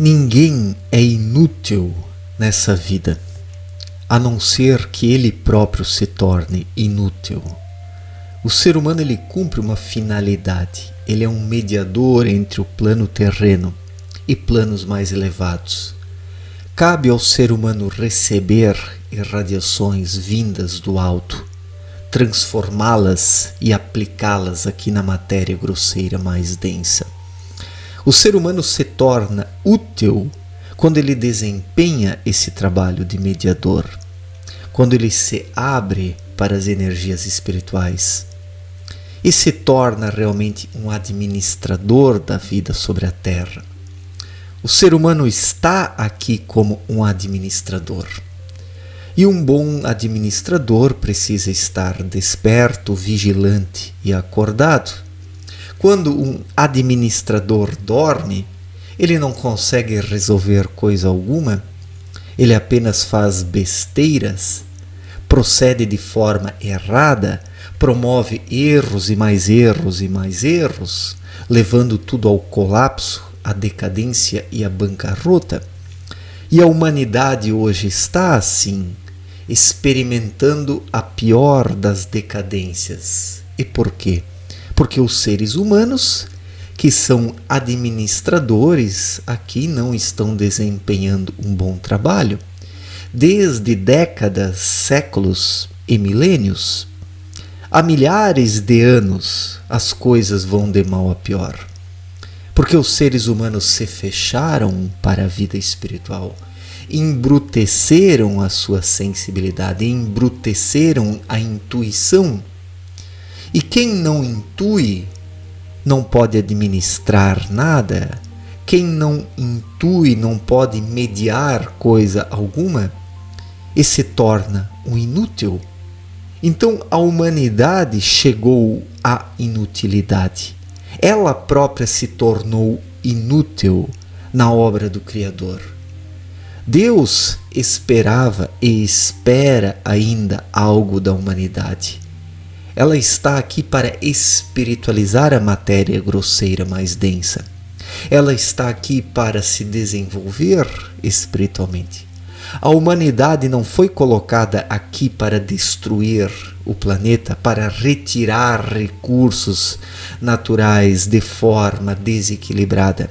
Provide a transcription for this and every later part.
Ninguém é inútil nessa vida, a não ser que ele próprio se torne inútil. O ser humano ele cumpre uma finalidade, ele é um mediador entre o plano terreno e planos mais elevados. Cabe ao ser humano receber irradiações vindas do alto, transformá-las e aplicá-las aqui na matéria grosseira mais densa. O ser humano se torna útil quando ele desempenha esse trabalho de mediador, quando ele se abre para as energias espirituais e se torna realmente um administrador da vida sobre a Terra. O ser humano está aqui como um administrador. E um bom administrador precisa estar desperto, vigilante e acordado. Quando um administrador dorme, ele não consegue resolver coisa alguma, ele apenas faz besteiras, procede de forma errada, promove erros e mais erros e mais erros, levando tudo ao colapso, à decadência e à bancarrota. E a humanidade hoje está assim, experimentando a pior das decadências. E por quê? Porque os seres humanos, que são administradores, aqui não estão desempenhando um bom trabalho. Desde décadas, séculos e milênios, há milhares de anos, as coisas vão de mal a pior. Porque os seres humanos se fecharam para a vida espiritual, embruteceram a sua sensibilidade, embruteceram a intuição. E quem não intui não pode administrar nada. Quem não intui não pode mediar coisa alguma e se torna um inútil. Então a humanidade chegou à inutilidade. Ela própria se tornou inútil na obra do Criador. Deus esperava e espera ainda algo da humanidade. Ela está aqui para espiritualizar a matéria grosseira mais densa. Ela está aqui para se desenvolver espiritualmente. A humanidade não foi colocada aqui para destruir o planeta, para retirar recursos naturais de forma desequilibrada.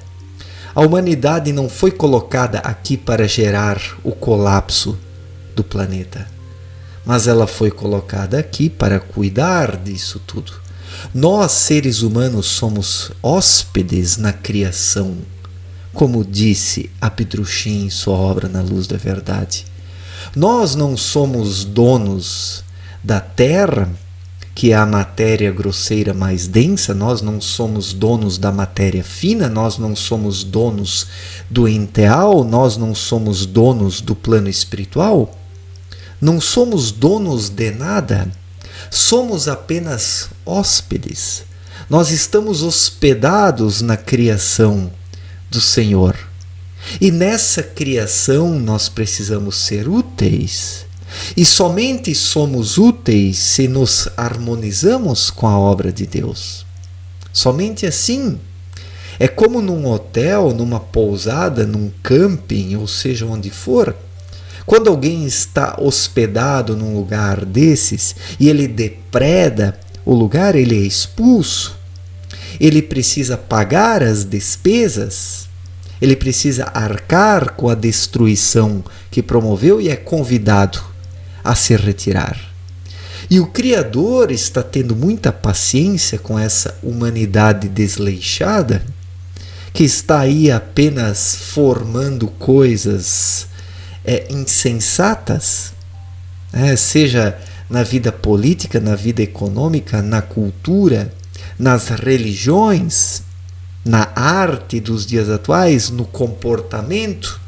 A humanidade não foi colocada aqui para gerar o colapso do planeta, mas ela foi colocada aqui para cuidar disso tudo. Nós, seres humanos, somos hóspedes na criação, como disse Apidruchin em sua obra Na Luz da Verdade. Nós não somos donos da Terra, que é a matéria grosseira mais densa, nós não somos donos da matéria fina, nós não somos donos do enteal, nós não somos donos do plano espiritual. Não somos donos de nada, somos apenas hóspedes. Nós estamos hospedados na criação do Senhor. E nessa criação nós precisamos ser úteis. E somente somos úteis se nos harmonizamos com a obra de Deus. Somente assim. É como num hotel, numa pousada, num camping, ou seja, onde for. Quando alguém está hospedado num lugar desses e ele depreda o lugar, ele é expulso. Ele precisa pagar as despesas, ele precisa arcar com a destruição que promoveu e é convidado a se retirar. E o Criador está tendo muita paciência com essa humanidade desleixada, que está aí apenas formando coisas insensatas, seja na vida política, na vida econômica, na cultura, nas religiões, na arte dos dias atuais, no comportamento,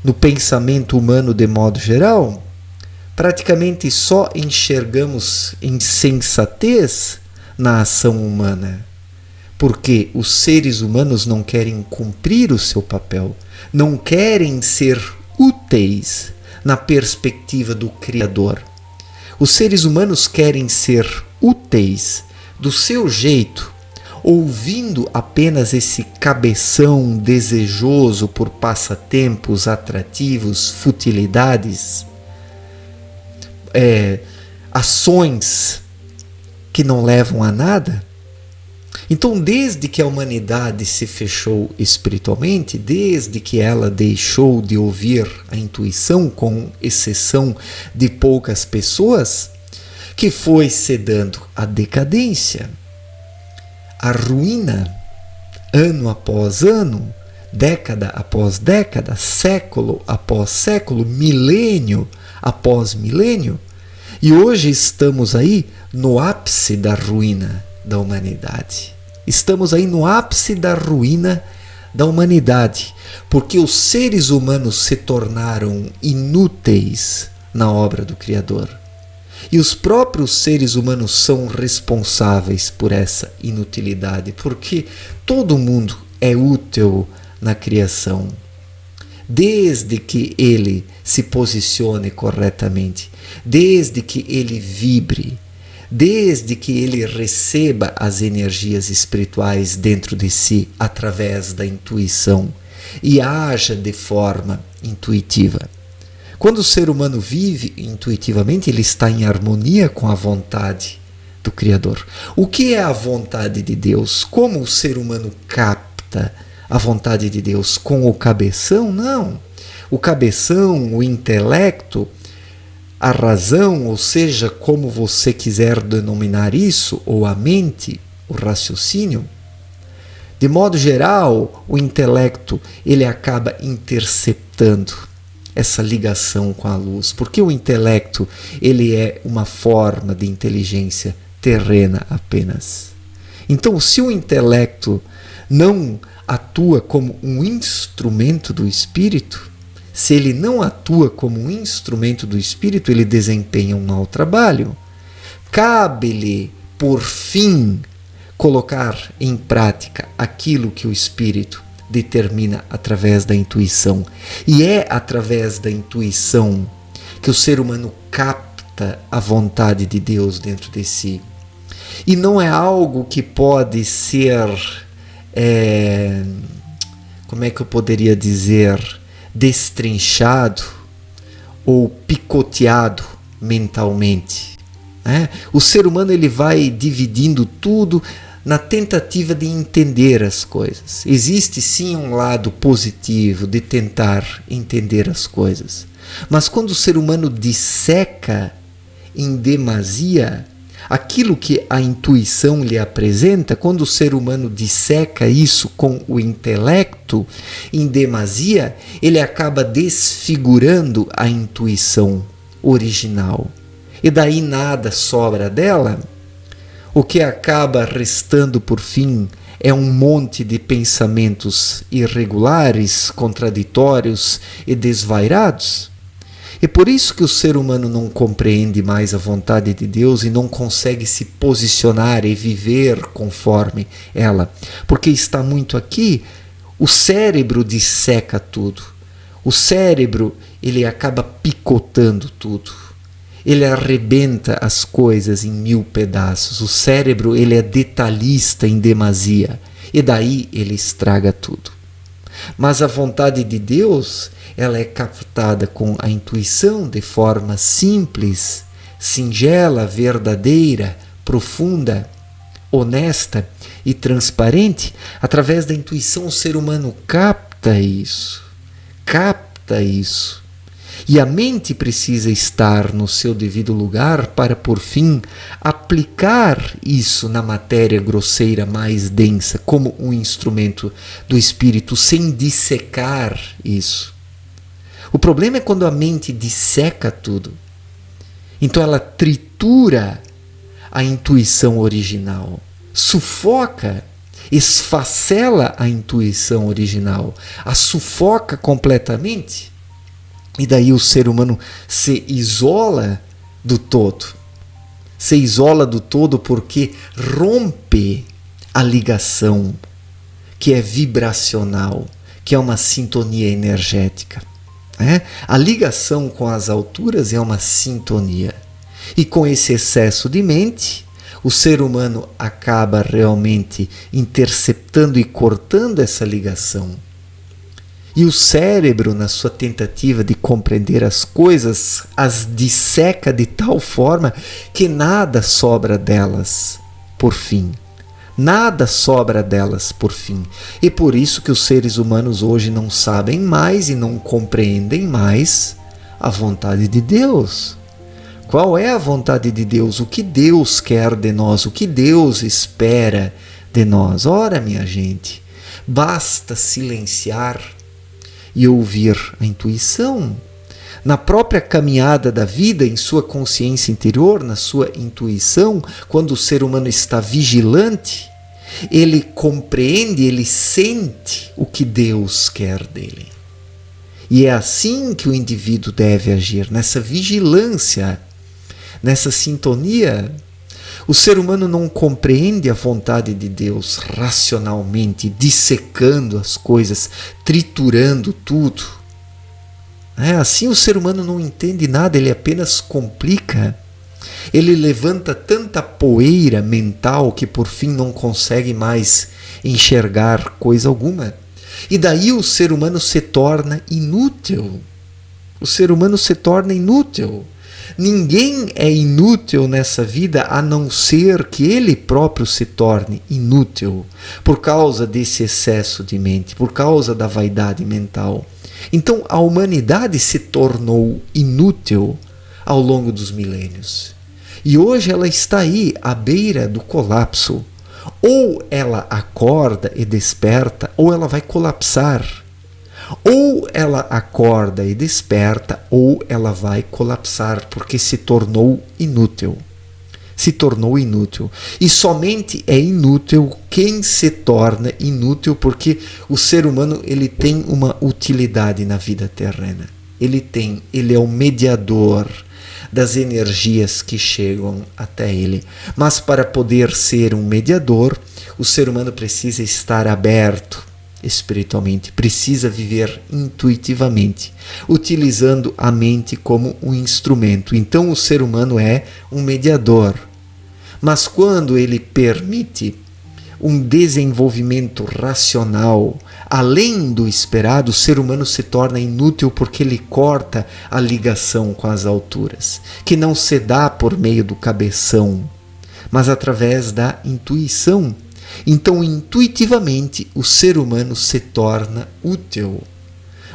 no pensamento humano de modo geral. Praticamente só enxergamos insensatez na ação humana, porque os seres humanos não querem cumprir o seu papel, não querem ser úteis na perspectiva do Criador. Os seres humanos querem ser úteis do seu jeito, ouvindo apenas esse cabeção desejoso por passatempos atrativos, futilidades, ações que não levam a nada. Então, desde que a humanidade se fechou espiritualmente, desde que ela deixou de ouvir a intuição, com exceção de poucas pessoas, que foi cedendo à decadência, à ruína, ano após ano, década após década, século após século, milênio após milênio, e hoje estamos aí no ápice da ruína da humanidade. Estamos aí no ápice da ruína da humanidade, porque os seres humanos se tornaram inúteis na obra do Criador. E os próprios seres humanos são responsáveis por essa inutilidade, porque todo mundo é útil na criação, desde que ele se posicione corretamente, desde que ele vibre, desde que ele receba as energias espirituais dentro de si através da intuição e haja de forma intuitiva. Quando o ser humano vive intuitivamente, ele está em harmonia com a vontade do Criador. O que é a vontade de Deus? Como o ser humano capta a vontade de Deus? Com o cabeção? Não. O cabeção, o intelecto, a razão, ou seja, como você quiser denominar isso, ou a mente, o raciocínio, de modo geral, o intelecto ele acaba interceptando essa ligação com a luz, porque o intelecto ele é uma forma de inteligência terrena apenas. Então, se o intelecto não atua como um instrumento do espírito, se ele não atua como um instrumento do espírito, ele desempenha um mau trabalho. Cabe-lhe, por fim, colocar em prática aquilo que o espírito determina através da intuição. E é através da intuição que o ser humano capta a vontade de Deus dentro de si. E não é algo que pode ser, como é que eu poderia dizer, destrinchado ou picoteado mentalmente. O ser humano ele vai dividindo tudo na tentativa de entender as coisas. Existe sim um lado positivo de tentar entender as coisas, mas quando o ser humano disseca em demasia aquilo que a intuição lhe apresenta, quando o ser humano disseca isso com o intelecto em demasia, ele acaba desfigurando a intuição original. E daí nada sobra dela. O que acaba restando por fim é um monte de pensamentos irregulares, contraditórios e desvairados. É por isso que o ser humano não compreende mais a vontade de Deus e não consegue se posicionar e viver conforme ela. Porque está muito aqui, o cérebro disseca tudo. O cérebro ele acaba picotando tudo. Ele arrebenta as coisas em 1000 pedaços. O cérebro ele é detalhista em demasia. E daí ele estraga tudo. Mas a vontade de Deus, ela é captada com a intuição de forma simples, singela, verdadeira, profunda, honesta e transparente. Através da intuição o ser humano capta isso. E a mente precisa estar no seu devido lugar para, por fim, aplicar isso na matéria grosseira mais densa, como um instrumento do espírito, sem dissecar isso. O problema é quando a mente disseca tudo. Então ela tritura a intuição original, sufoca, esfacela a intuição original, a sufoca completamente. E daí o ser humano se isola do todo. Se isola do todo porque rompe a ligação, que é vibracional, que é uma sintonia energética. A ligação com as alturas é uma sintonia. E com esse excesso de mente, o ser humano acaba realmente interceptando e cortando essa ligação. E o cérebro, na sua tentativa de compreender as coisas, as disseca de tal forma que nada sobra delas por fim. Nada sobra delas por fim. E por isso que os seres humanos hoje não sabem mais e não compreendem mais a vontade de Deus. Qual é a vontade de Deus? O que Deus quer de nós? O que Deus espera de nós? Ora, minha gente, basta silenciar e ouvir a intuição. Na própria caminhada da vida, em sua consciência interior, na sua intuição, quando o ser humano está vigilante, ele compreende, ele sente o que Deus quer dele. E é assim que o indivíduo deve agir, nessa vigilância, nessa sintonia. O ser humano não compreende a vontade de Deus racionalmente, dissecando as coisas, triturando tudo. Assim o ser humano não entende nada, ele apenas complica. Ele levanta tanta poeira mental que por fim não consegue mais enxergar coisa alguma. E daí o ser humano se torna inútil. O ser humano se torna inútil. Ninguém é inútil nessa vida a não ser que ele próprio se torne inútil por causa desse excesso de mente, por causa da vaidade mental. Então a humanidade se tornou inútil ao longo dos milênios. E hoje ela está aí à beira do colapso. Ou ela acorda e desperta, ou ela vai colapsar. Ou ela acorda e desperta, ou ela vai colapsar, porque se tornou inútil. Se tornou inútil. E somente é inútil quem se torna inútil, porque o ser humano ele tem uma utilidade na vida terrena. Ele é o mediador das energias que chegam até ele. Mas para poder ser um mediador, o ser humano precisa estar aberto espiritualmente, precisa viver intuitivamente, utilizando a mente como um instrumento. Então o ser humano é um mediador. Mas quando ele permite um desenvolvimento racional além do esperado, o ser humano se torna inútil porque ele corta a ligação com as alturas, que não se dá por meio do cabeção, mas através da intuição. Então, intuitivamente, o ser humano se torna útil,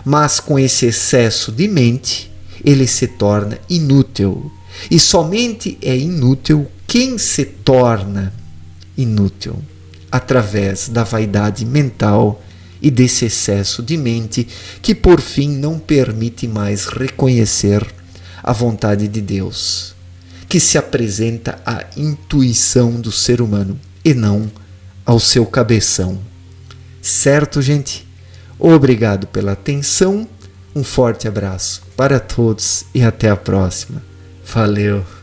mas com esse excesso de mente, ele se torna inútil. E somente é inútil quem se torna inútil através da vaidade mental e desse excesso de mente que por fim não permite mais reconhecer a vontade de Deus, que se apresenta à intuição do ser humano e não ao seu cabeção. Certo, gente? Obrigado pela atenção, um forte abraço para todos e até a próxima. Valeu!